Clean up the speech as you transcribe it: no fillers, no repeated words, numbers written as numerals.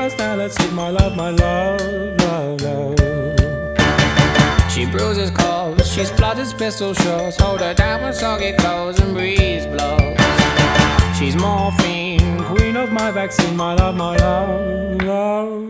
dust, now let's hit my love, love, love. She bruises calls, she splutters pistol shots. Hold her down when soggy clothes and breeze blows. She's morphine, queen of my vaccine, my love, love, love.